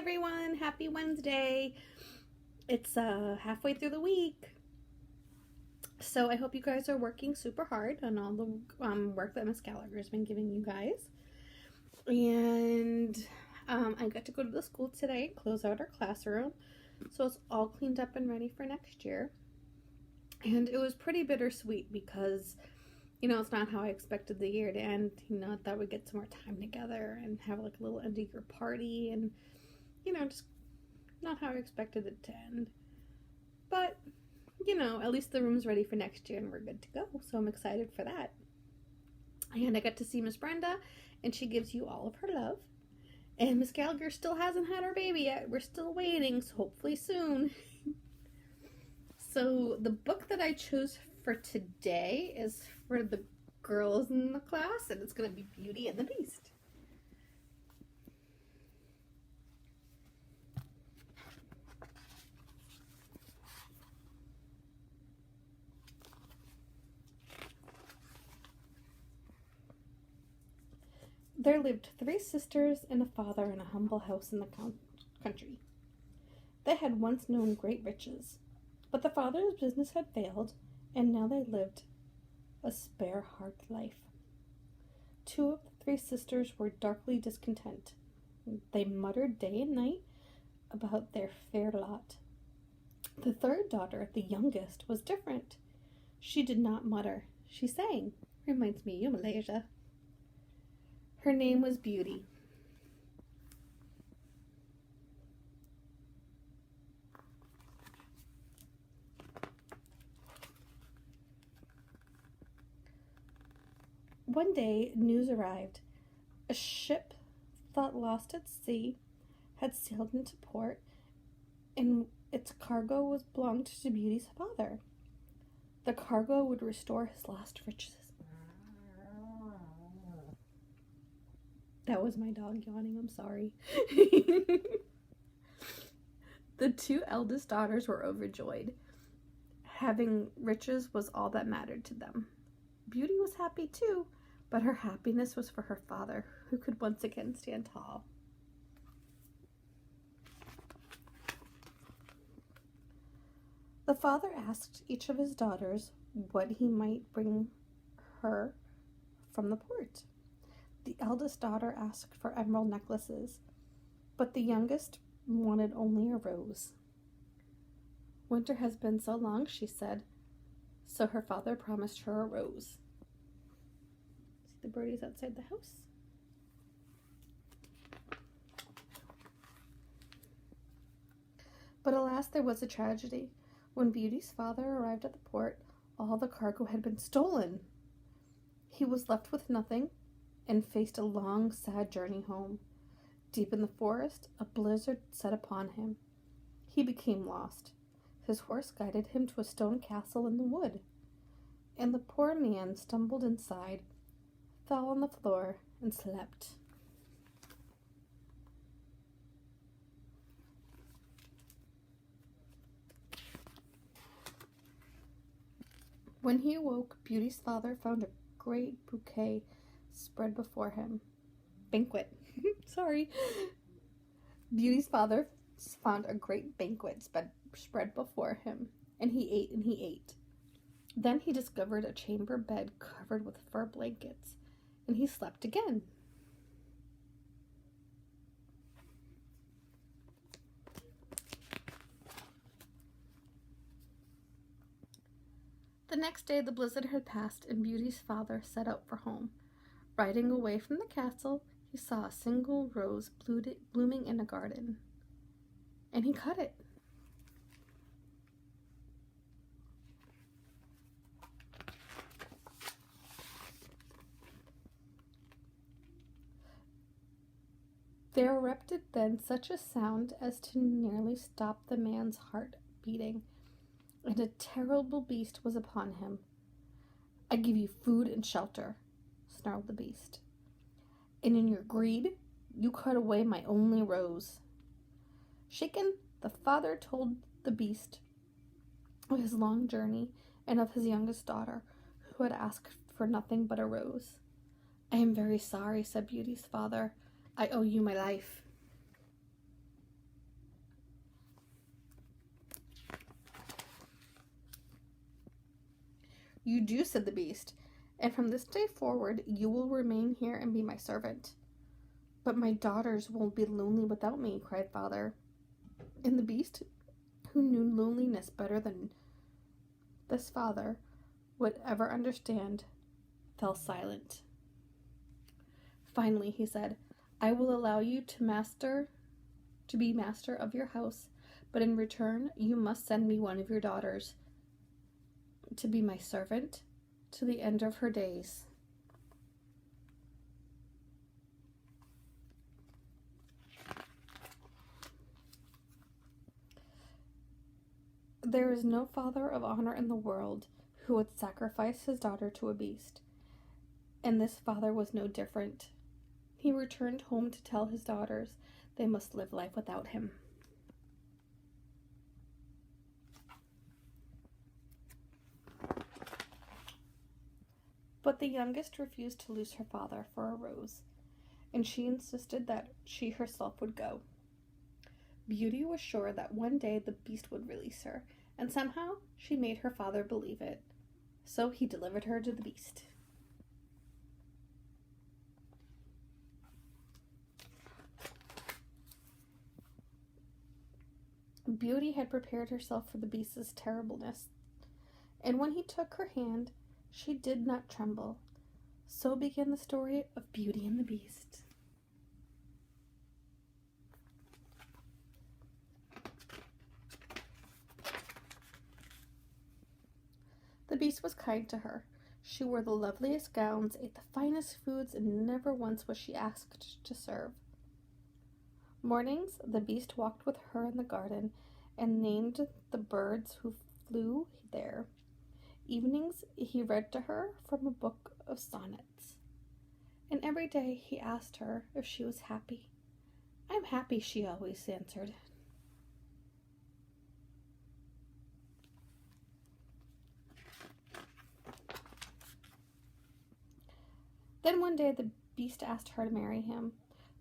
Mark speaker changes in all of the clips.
Speaker 1: everyone. Happy Wednesday. It's halfway through the week. So I hope you guys are working super hard on all the work that Miss Gallagher's been giving you guys. And I got to go to the school today, close out our classroom. So it's all cleaned up and ready for next year. And it was pretty bittersweet because, it's not how I expected the year to end. I thought we'd get some more time together and have like a little end of year party and, just not how I expected it to end. But, at least the room's ready for next year and we're good to go. So I'm excited for that. And I got to see Miss Brenda and she gives you all of her love. And Miss Gallagher still hasn't had her baby yet. We're still waiting, so hopefully soon. So the book that I chose for today is for the girls in the class, and it's going to be Beauty and the Beast. There lived 3 sisters and a father in a humble house in the country. They had once known great riches, but the father's business had failed, and now they lived a spare heart life. 2 of the 3 sisters were darkly discontent. They muttered day and night about their fair lot. The 3rd daughter, the youngest, was different. She did not mutter. She sang. Reminds me of you, Malaysia. Her name was Beauty. One day, news arrived. A ship thought lost at sea had sailed into port, and its cargo belonged to Beauty's father. The cargo would restore his lost riches. That was my dog yawning, I'm sorry. The 2 eldest daughters were overjoyed. Having riches was all that mattered to them. Beauty was happy too, but her happiness was for her father, who could once again stand tall. The father asked each of his daughters what he might bring her from the port. The eldest daughter asked for emerald necklaces, but the youngest wanted only a rose. Winter has been so long, she said, so her father promised her a rose. See the birdies outside the house? But alas, there was a tragedy. When Beauty's father arrived at the port, all the cargo had been stolen. He was left with nothing and faced a long, sad journey home. Deep in the forest, a blizzard set upon him. He became lost. His horse guided him to a stone castle in the wood, and the poor man stumbled inside, fell on the floor, and slept. When he awoke, Beauty's father found a great bouquet spread before him. Banquet. Sorry. Beauty's father found a great banquet spread before him, and he ate and he ate. Then he discovered a chamber bed covered with fur blankets, and he slept again. The next day the blizzard had passed, and Beauty's father set out for home. Riding away from the castle, he saw a single rose blooming in a garden, and he cut it. There erupted then such a sound as to nearly stop the man's heart beating, and a terrible beast was upon him. "I give you food and shelter," snarled the beast, "and in your greed you cut away my only rose." Shaken, the father told the beast of his long journey and of his youngest daughter, who had asked for nothing but a rose. "I am very sorry," said Beauty's father. "I owe you my life." "You do," said the beast, "and from this day forward you will remain here and be my servant." "But my daughters will be lonely without me," cried father. And the beast, who knew loneliness better than this father would ever understand, fell silent. Finally, he said, "I will allow you to be master of your house, but in return you must send me one of your daughters to be my servant to the end of her days." There is no father of honor in the world who would sacrifice his daughter to a beast, and this father was no different. He returned home to tell his daughters they must live life without him. But the youngest refused to lose her father for a rose, and she insisted that she herself would go. Beauty was sure that one day the beast would release her, and somehow she made her father believe it. So he delivered her to the beast. Beauty had prepared herself for the beast's terribleness, and when he took her hand, she did not tremble. So began the story of Beauty and the Beast. The beast was kind to her. She wore the loveliest gowns, ate the finest foods, and never once was she asked to serve. Mornings, the beast walked with her in the garden and named the birds who flew there. Evenings, he read to her from a book of sonnets. And every day he asked her if she was happy. "I'm happy," she always answered. Then one day the beast asked her to marry him,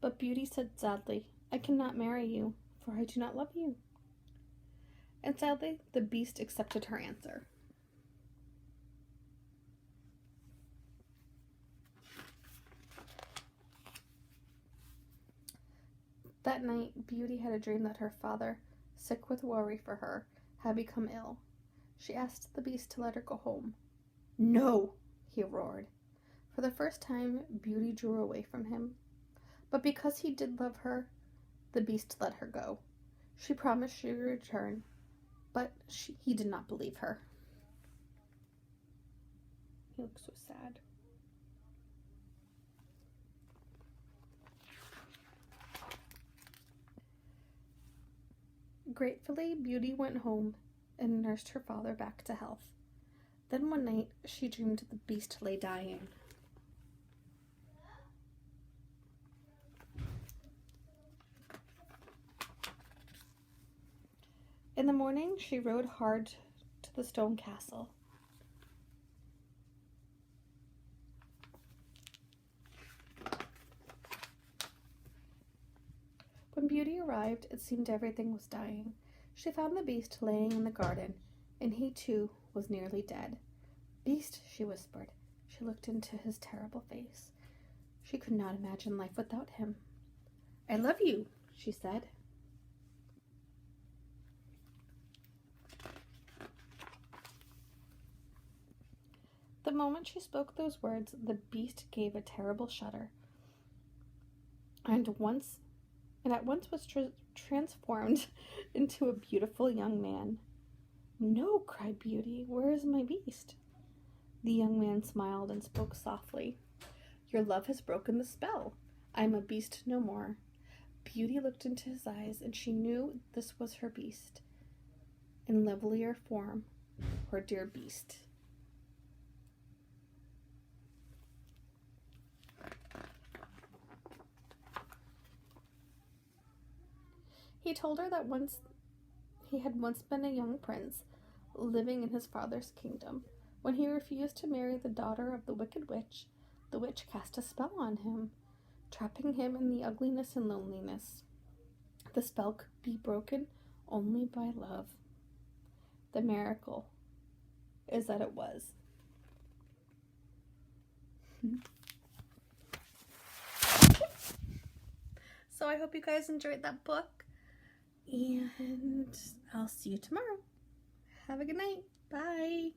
Speaker 1: but Beauty said sadly, "I cannot marry you, for I do not love you." And sadly, the beast accepted her answer. That night, Beauty had a dream that her father, sick with worry for her, had become ill. She asked the beast to let her go home. "No!" he roared. For the first time, Beauty drew away from him. But because he did love her, the beast let her go. She promised she would return, but he did not believe her. He looked so sad. Gratefully, Beauty went home and nursed her father back to health. Then one night, she dreamed the beast lay dying. In the morning, she rode hard to the stone castle. When Beauty arrived, it seemed everything was dying. She found the beast laying in the garden, and he too was nearly dead. "Beast," she whispered. She looked into his terrible face. She could not imagine life without him. "I love you," she said. The moment she spoke those words, the beast gave a terrible shudder, and at once was transformed into a beautiful young man. "No," cried Beauty, "where is my beast?" The young man smiled and spoke softly. "Your love has broken the spell. I am a beast no more." Beauty looked into his eyes, and she knew this was her beast, in lovelier form, her dear beast. He told her that he had once been a young prince, living in his father's kingdom. When he refused to marry the daughter of the witch cast a spell on him, trapping him in the ugliness and loneliness. The spell could be broken only by love. The miracle is that it was. So I hope you guys enjoyed that book, and I'll see you tomorrow. Have a good night. Bye.